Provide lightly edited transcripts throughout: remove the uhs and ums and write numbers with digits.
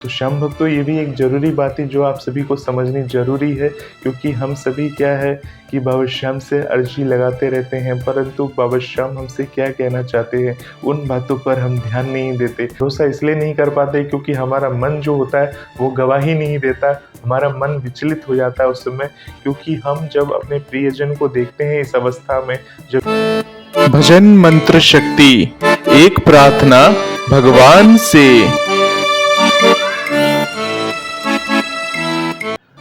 तो श्याम भक्तों, ये भी एक ज़रूरी बात है जो आप सभी को समझनी ज़रूरी है, क्योंकि हम सभी क्या है कि बाबा श्याम से अर्जी लगाते रहते हैं, परंतु बाबा श्याम हमसे क्या कहना चाहते हैं उन बातों पर हम ध्यान नहीं देते। भरोसा इसलिए नहीं कर पाते क्योंकि हमारा मन जो होता है वो गवाही नहीं देता, हमारा मन विचलित हो जाता है उस समय, क्योंकि हम जब अपने प्रियजन को देखते हैं इस अवस्था में, जब भजन मंत्र शक्ति, एक प्रार्थना भगवान से।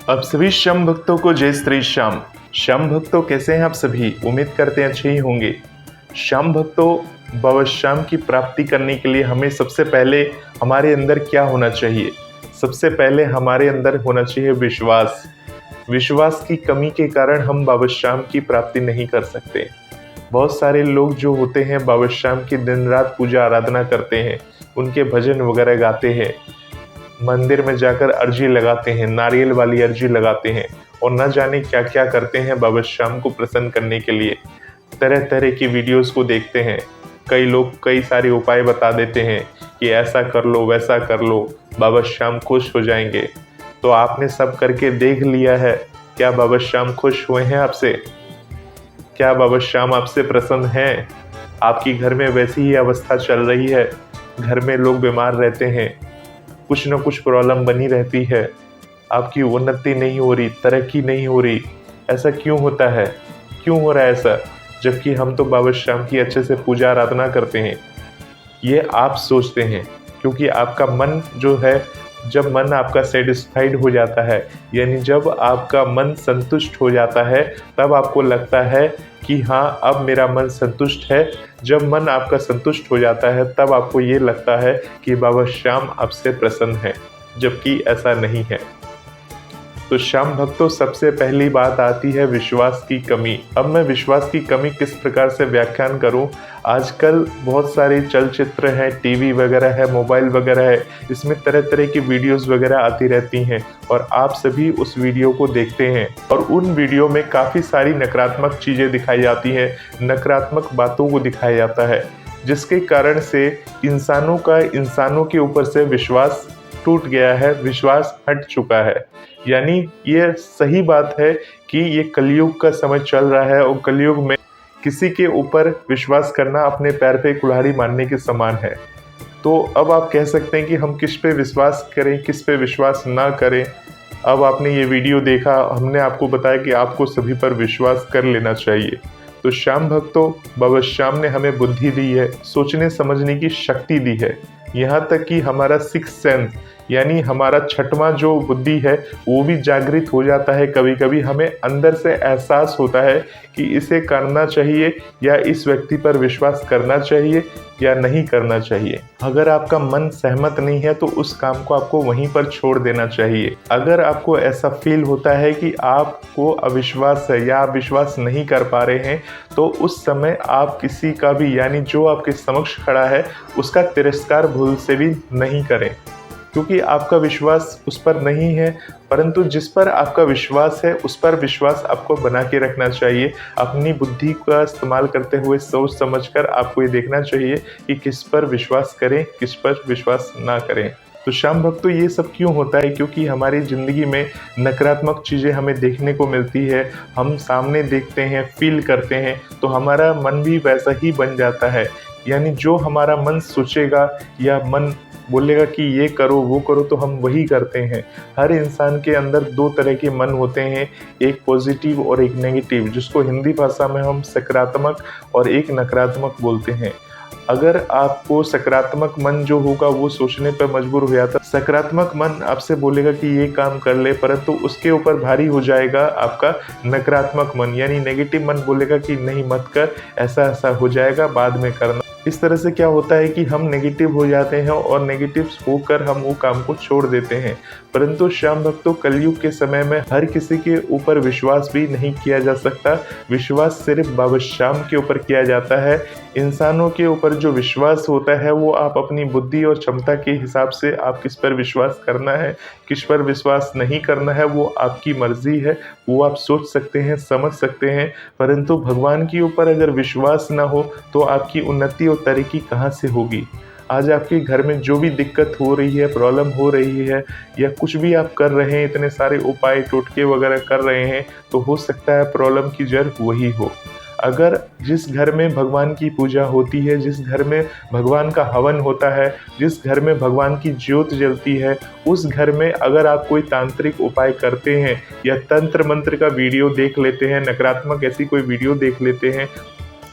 अब सभी श्याम भक्तों को जय श्री श्याम। श्याम भक्तों, कैसे हैं आप सभी? उम्मीद करते हैं अच्छे ही होंगे। श्याम भक्तों, बाबा श्याम की प्राप्ति करने के लिए हमें सबसे पहले हमारे अंदर क्या होना चाहिए? सबसे पहले हमारे अंदर होना चाहिए विश्वास। विश्वास की कमी के कारण हम बाबा श्याम की प्राप्ति नहीं कर सकते। बहुत सारे लोग जो होते हैं बाबा श्याम की दिन रात पूजा आराधना करते हैं, उनके भजन वगैरह गाते हैं, मंदिर में जाकर अर्जी लगाते हैं, नारियल वाली अर्जी लगाते हैं और न जाने क्या क्या करते हैं बाबा श्याम को प्रसन्न करने के लिए। तरह तरह की वीडियोस को देखते हैं, कई लोग कई सारे उपाय बता देते हैं कि ऐसा कर लो वैसा कर लो, बाबा श्याम खुश हो जाएंगे। तो आपने सब करके देख लिया है, क्या बाबा श्याम खुश हुए हैं आपसे? क्या बाबा श्याम आपसे प्रसन्न हैं? आपकी घर में वैसी ही अवस्था चल रही है, घर में लोग बीमार रहते हैं, कुछ न कुछ प्रॉब्लम बनी रहती है, आपकी उन्नति नहीं हो रही, तरक्की नहीं हो रही, ऐसा क्यों होता है? क्यों हो रहा है ऐसा? जबकि हम तो बाबा श्याम की अच्छे से पूजा आराधना करते हैं। ये आप सोचते हैं क्योंकि आपका मन जो है, जब मन आपका सेटिस्फाइड हो जाता है, यानी जब आपका मन संतुष्ट हो जाता है, तब आपको लगता है कि हाँ, अब मेरा मन संतुष्ट है। जब मन आपका संतुष्ट हो जाता है तब आपको ये लगता है कि बाबा श्याम आपसे प्रसन्न है, जबकि ऐसा नहीं है। तो श्याम भक्तों, सबसे पहली बात आती है विश्वास की कमी। अब मैं विश्वास की कमी किस प्रकार से व्याख्यान करूं? आजकल बहुत सारे चलचित्र हैं, टीवी वगैरह है, मोबाइल वगैरह है, इसमें तरह तरह की वीडियोस वगैरह आती रहती हैं और आप सभी उस वीडियो को देखते हैं और उन वीडियो में काफ़ी सारी नकारात्मक चीज़ें दिखाई जाती हैं, नकारात्मक बातों को दिखाया जाता है, जिसके कारण से इंसानों के ऊपर से विश्वास टूट गया है, विश्वास हट चुका है। यानी ये सही बात है कि ये कलयुग का समय चल रहा है और कलयुग में किसी के ऊपर विश्वास करना अपने पैर पे कुल्हाड़ी मारने के समान है। तो अब आप कह सकते हैं कि हम किस पे विश्वास करें, किस पे विश्वास ना करें। अब आपने ये वीडियो देखा, हमने आपको बताया कि आपको सभी पर विश्वास कर लेना चाहिए। तो श्याम भक्तों, बाबा श्याम ने हमें बुद्धि दी है, सोचने समझने की शक्ति दी है, यहाँ तक कि हमारा सिक्स्थ सेंस यानी हमारा छठवां जो बुद्धि है वो भी जागृत हो जाता है। कभी कभी हमें अंदर से एहसास होता है कि इसे करना चाहिए या इस व्यक्ति पर विश्वास करना चाहिए या नहीं करना चाहिए। अगर आपका मन सहमत नहीं है तो उस काम को आपको वहीं पर छोड़ देना चाहिए। अगर आपको ऐसा फील होता है कि आपको अविश्वास है या आप विश्वास नहीं कर पा रहे हैं, तो उस समय आप किसी का भी, यानी जो आपके समक्ष खड़ा है, उसका तिरस्कार भूल से भी नहीं करें, क्योंकि आपका विश्वास उस पर नहीं है, परंतु जिस पर आपका विश्वास है उस पर विश्वास आपको बना के रखना चाहिए। अपनी बुद्धि का इस्तेमाल करते हुए सोच समझकर आपको ये देखना चाहिए कि किस पर विश्वास करें, किस पर विश्वास ना करें। तो श्याम भक्तों, ये सब क्यों होता है? क्योंकि हमारी ज़िंदगी में नकारात्मक चीज़ें हमें देखने को मिलती है, हम सामने देखते हैं, फील करते हैं, तो हमारा मन भी वैसा ही बन जाता है। यानी जो हमारा मन सोचेगा या मन बोलेगा कि ये करो वो करो, तो हम वही करते हैं। हर इंसान के अंदर दो तरह के मन होते हैं, एक पॉजिटिव और एक नेगेटिव, जिसको हिंदी भाषा में हम सकारात्मक और एक नकारात्मक बोलते हैं। अगर आपको सकारात्मक मन जो होगा वो सोचने पर मजबूर हो जाता, सकारात्मक मन आपसे बोलेगा कि ये काम कर ले, परंतु उसके ऊपर भारी हो जाएगा आपका नकारात्मक मन, यानी नेगेटिव मन बोलेगा कि नहीं मत कर, ऐसा ऐसा हो जाएगा, बाद में करना। इस तरह से क्या होता है कि हम नेगेटिव हो जाते हैं और नेगेटिव होकर हम वो काम को छोड़ देते हैं। परंतु श्याम भक्तों, कलयुग के समय में हर किसी के ऊपर विश्वास भी नहीं किया जा सकता। विश्वास सिर्फ बाबा श्याम के ऊपर किया जाता है। इंसानों के ऊपर जो विश्वास होता है वो आप अपनी बुद्धि और क्षमता के हिसाब से आप किस पर विश्वास करना है, किस पर विश्वास नहीं करना है, वो आपकी मर्जी है, वो आप सोच सकते हैं, समझ सकते हैं। परंतु भगवान के ऊपर अगर विश्वास ना हो तो आपकी उन्नति और तरक्की कहाँ से होगी? आज आपके घर में जो भी दिक्कत हो रही है, प्रॉब्लम हो रही है या कुछ भी आप कर रहे हैं, इतने सारे उपाय टोटके वगैरह कर रहे हैं, तो हो सकता है प्रॉब्लम की जड़ वही हो। अगर जिस घर में भगवान की पूजा होती है, जिस घर में भगवान का हवन होता है, जिस घर में भगवान की ज्योत जलती है, उस घर में अगर आप कोई तांत्रिक उपाय करते हैं या तंत्र मंत्र का वीडियो देख लेते हैं, नकारात्मक ऐसी कोई वीडियो देख लेते हैं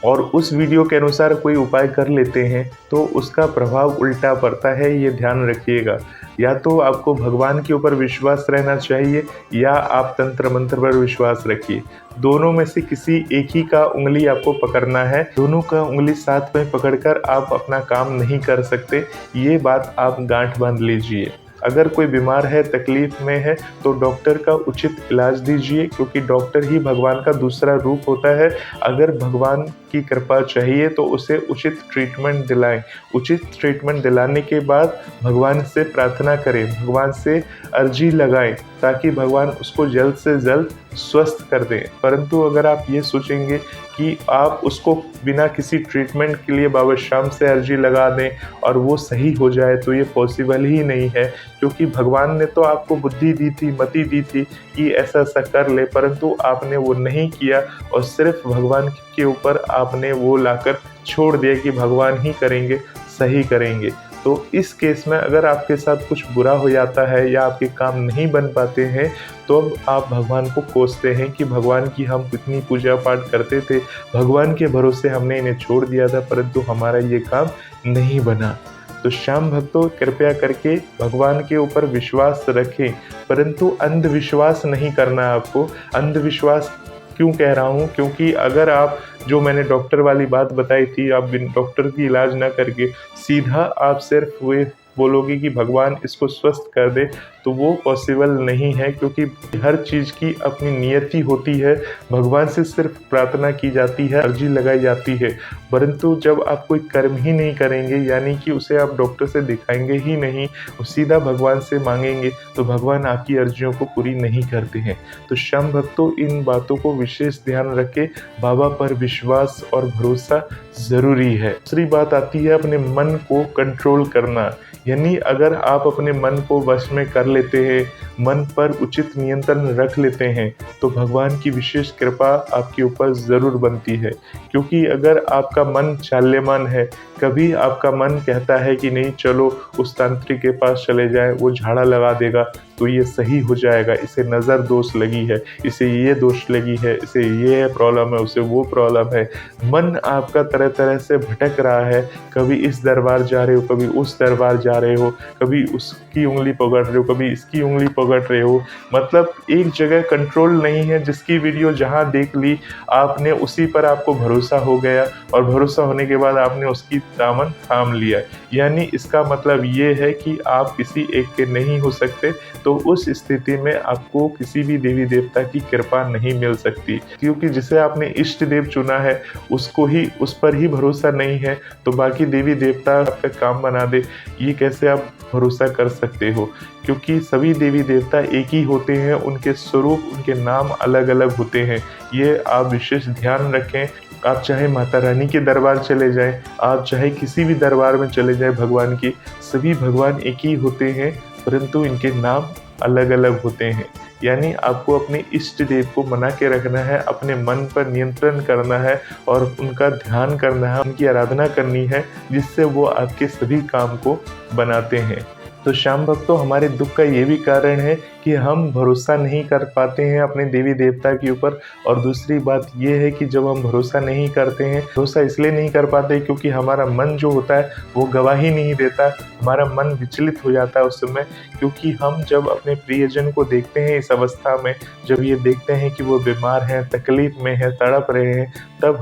और उस वीडियो के अनुसार कोई उपाय कर लेते हैं, तो उसका प्रभाव उल्टा पड़ता है, ये ध्यान रखिएगा। या तो आपको भगवान के ऊपर विश्वास रहना चाहिए या आप तंत्र मंत्र पर विश्वास रखिए। दोनों में से किसी एक ही का उंगली आपको पकड़ना है। दोनों का उंगली साथ में पकड़कर आप अपना काम नहीं कर सकते, ये बात आप गांठ बांध लीजिए। अगर कोई बीमार है, तकलीफ में है, तो डॉक्टर का उचित इलाज दीजिए, क्योंकि डॉक्टर ही भगवान का दूसरा रूप होता है। अगर भगवान की कृपा चाहिए तो उसे उचित ट्रीटमेंट दिलाएं। उचित ट्रीटमेंट दिलाने के बाद भगवान से प्रार्थना करें, भगवान से अर्जी लगाएं, ताकि भगवान उसको जल्द से जल्द स्वस्थ कर दें। परंतु अगर आप ये सोचेंगे कि आप उसको बिना किसी ट्रीटमेंट के लिए बाबा श्याम से अर्जी लगा दें और वो सही हो जाए, तो ये पॉसिबल ही नहीं है। क्योंकि भगवान ने तो आपको बुद्धि दी थी, मति दी थी कि ऐसा ऐसा कर ले, परंतु आपने वो नहीं किया और सिर्फ भगवान के ऊपर आपने वो लाकर छोड़ दिया कि भगवान ही करेंगे, सही करेंगे। तो इस केस में अगर आपके साथ कुछ बुरा हो जाता है या आपके काम नहीं बन पाते हैं, तो आप भगवान को कोसते हैं कि भगवान की हम इतनी पूजा पाठ करते थे, भगवान के भरोसे हमने इन्हें छोड़ दिया था, परंतु हमारा ये काम नहीं बना। तो श्याम भक्तों, कृपया करके भगवान के ऊपर विश्वास रखें, परंतु अंधविश्वास नहीं करना आपको। अंधविश्वास क्यों कह रहा हूँ? क्योंकि अगर आप, जो मैंने डॉक्टर वाली बात बताई थी, आप बिन डॉक्टर की इलाज ना करके सीधा आप सिर्फ वे बोलोगे कि भगवान इसको स्वस्थ कर दे, तो वो पॉसिबल नहीं है। क्योंकि हर चीज़ की अपनी नियति होती है। भगवान से सिर्फ प्रार्थना की जाती है, अर्जी लगाई जाती है, परंतु जब आप कोई कर्म ही नहीं करेंगे, यानी कि उसे आप डॉक्टर से दिखाएंगे ही नहीं और सीधा भगवान से मांगेंगे, तो भगवान आपकी अर्जियों को पूरी नहीं करते हैं। तो श्याम भक्तों, इन बातों को विशेष ध्यान रखें। बाबा पर विश्वास और भरोसा ज़रूरी है। दूसरी बात आती है अपने मन को कंट्रोल करना। यानी अगर आप अपने मन को वश में कर लेते हैं, मन पर उचित नियंत्रण रख लेते हैं, तो भगवान की विशेष कृपा आपके ऊपर ज़रूर बनती है। क्योंकि अगर आपका मन चाल्यमान है, कभी आपका मन कहता है कि नहीं चलो उस तांत्रिक के पास चले जाएं, वो झाड़ा लगा देगा तो ये सही हो जाएगा, इसे नज़र दोष लगी है, इसे ये दोष लगी है, इसे ये प्रॉब्लम है, उसे वो प्रॉब्लम है। मन आपका तरह तरह से भटक रहा है, कभी इस दरबार जा रहे हो, कभी उस दरबार जा रहे हो, कभी उसकी उंगली पकड़ रहे हो, कभी इसकी उंगली पकड़ रहे हो। मतलब एक जगह कंट्रोल नहीं है। जिसकी वीडियो जहाँ देख ली आपने, उसी पर आपको भरोसा हो गया और भरोसा होने के बाद आपने उसकी दामन थाम लिया। यानी इसका मतलब ये है कि आप किसी एक के नहीं हो सकते। तो उस स्थिति में आपको किसी भी देवी देवता की कृपा नहीं मिल सकती, क्योंकि जिसे आपने इष्ट देव चुना है उसको ही, उस पर ही भरोसा नहीं है, तो बाकी देवी देवता आपका काम बना दे, ये कैसे आप भरोसा कर सकते हो? क्योंकि सभी देवी देवता एक ही होते हैं, उनके स्वरूप, उनके नाम अलग अलग होते हैं। ये आप विशेष ध्यान रखें। आप चाहे माता रानी के दरबार चले जाएं, आप चाहे किसी भी दरबार में चले जाएं भगवान की, सभी भगवान एक ही होते हैं, परंतु इनके नाम अलग अलग होते हैं। यानी आपको अपने इष्ट देव को मना के रखना है, अपने मन पर नियंत्रण करना है और उनका ध्यान करना है, उनकी आराधना करनी है, जिससे वो आपके सभी काम को बनाते हैं। तो श्याम भक्तों, हमारे दुख का ये भी कारण है कि हम भरोसा नहीं कर पाते हैं अपने देवी देवता के ऊपर। और दूसरी बात ये है कि जब हम भरोसा नहीं करते हैं, भरोसा इसलिए नहीं कर पाते क्योंकि हमारा मन जो होता है वो गवाही नहीं देता, हमारा मन विचलित हो जाता है उस समय। क्योंकि हम जब अपने प्रियजन को देखते हैं इस अवस्था में, जब ये देखते हैं कि वो बीमार हैं, तकलीफ में है, तड़प रहे हैं, तब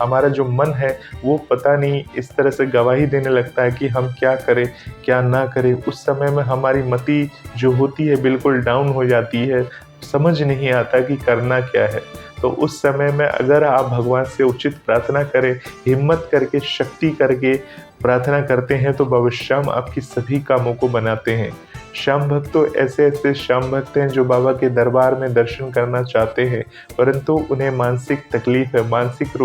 हमारा जो मन है वो पता नहीं इस तरह से गवाही देने लगता है कि हम क्या करें क्या ना करें। उस समय में हमारी मति जो होती है बिल्कुल डाउन हो जाती है, समझ नहीं आता कि करना क्या है। तो उस समय में अगर आप भगवान से उचित प्रार्थना करें, हिम्मत करके, शक्ति करके प्रार्थना करते हैं, तो बाबा श्याम आपकी सभी कामों को बनाते हैं। श्याम भक्तों, ऐसे ऐसे श्याम भक्त हैं जो बाबा के दरबार में दर्शन करना चाहते हैं, परंतु उन्हें मानसिक तकलीफ है, मानसिक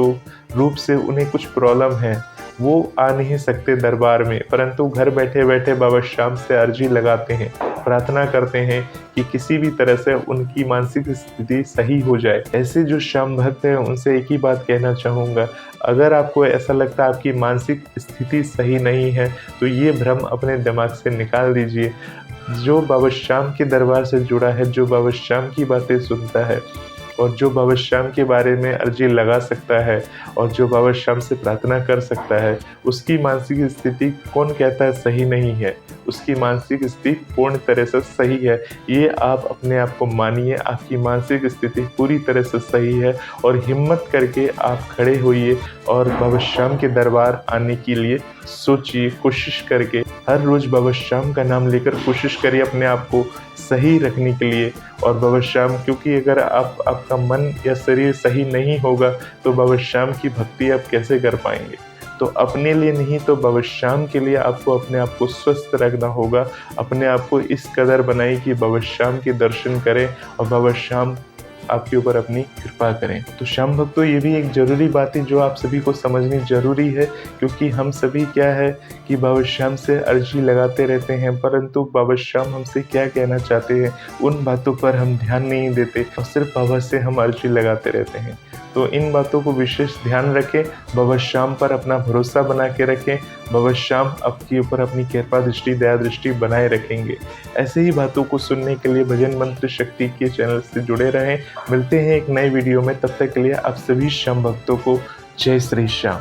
रूप से उन्हें कुछ प्रॉब्लम है। वो आ नहीं सकते दरबार में, परंतु घर बैठे बैठे बाबा श्याम से अर्जी लगाते हैं, प्रार्थना करते हैं कि किसी भी तरह से उनकी मानसिक स्थिति सही हो जाए। ऐसे जो श्याम भक्त हैं उनसे एक ही बात कहना चाहूँगा, अगर आपको ऐसा लगता है आपकी मानसिक स्थिति सही नहीं है तो ये भ्रम अपने दिमाग से निकाल दीजिए। जो बाबा श्याम के दरबार से जुड़ा है, जो बाबा श्याम की बातें सुनता है और जो बाबा श्याम के बारे में अर्जी लगा सकता है और जो बाबा श्याम से प्रार्थना कर सकता है, उसकी मानसिक स्थिति कौन कहता है सही नहीं है, उसकी मानसिक स्थिति पूर्ण तरह से सही है। ये आप अपने आप को मानिए, आपकी मानसिक स्थिति पूरी तरह से सही है और हिम्मत करके आप खड़े होइए और बाबा श्याम के दरबार आने के लिए सोचिए, कोशिश करके हर रोज़ बाबा श्याम का नाम लेकर कोशिश करिए अपने आप को सही रखने के लिए। और बाबा श्याम, क्योंकि अगर आपका मन या शरीर सही नहीं होगा तो बाबा श्याम की भक्ति आप कैसे कर पाएंगे। तो अपने लिए नहीं तो बाबा श्याम के लिए आपको अपने आप को स्वस्थ रखना होगा। अपने आप को इस कदर बनाइए कि बाबा श्याम के दर्शन करें और बाबा श्याम आपके ऊपर अपनी कृपा करें। तो श्याम भक्तों, ये भी एक ज़रूरी बात है जो आप सभी को समझनी ज़रूरी है, क्योंकि हम सभी क्या है कि बाबा श्याम से अर्जी लगाते रहते हैं, परंतु बाबा श्याम हमसे क्या कहना चाहते हैं उन बातों पर हम ध्यान नहीं देते और सिर्फ बाबा से हम अर्जी लगाते रहते हैं। तो इन बातों को विशेष ध्यान रखें, बाबा श्याम पर अपना भरोसा बना के रखें। बाबा श्याम आपके ऊपर अपनी कृपा दृष्टि, दया दृष्टि बनाए रखेंगे। ऐसे ही बातों को सुनने के लिए भजन मंत्र शक्ति के चैनल से जुड़े रहें। मिलते हैं एक नए वीडियो में, तब तक के लिए आप सभी श्याम भक्तों को जय श्री श्याम।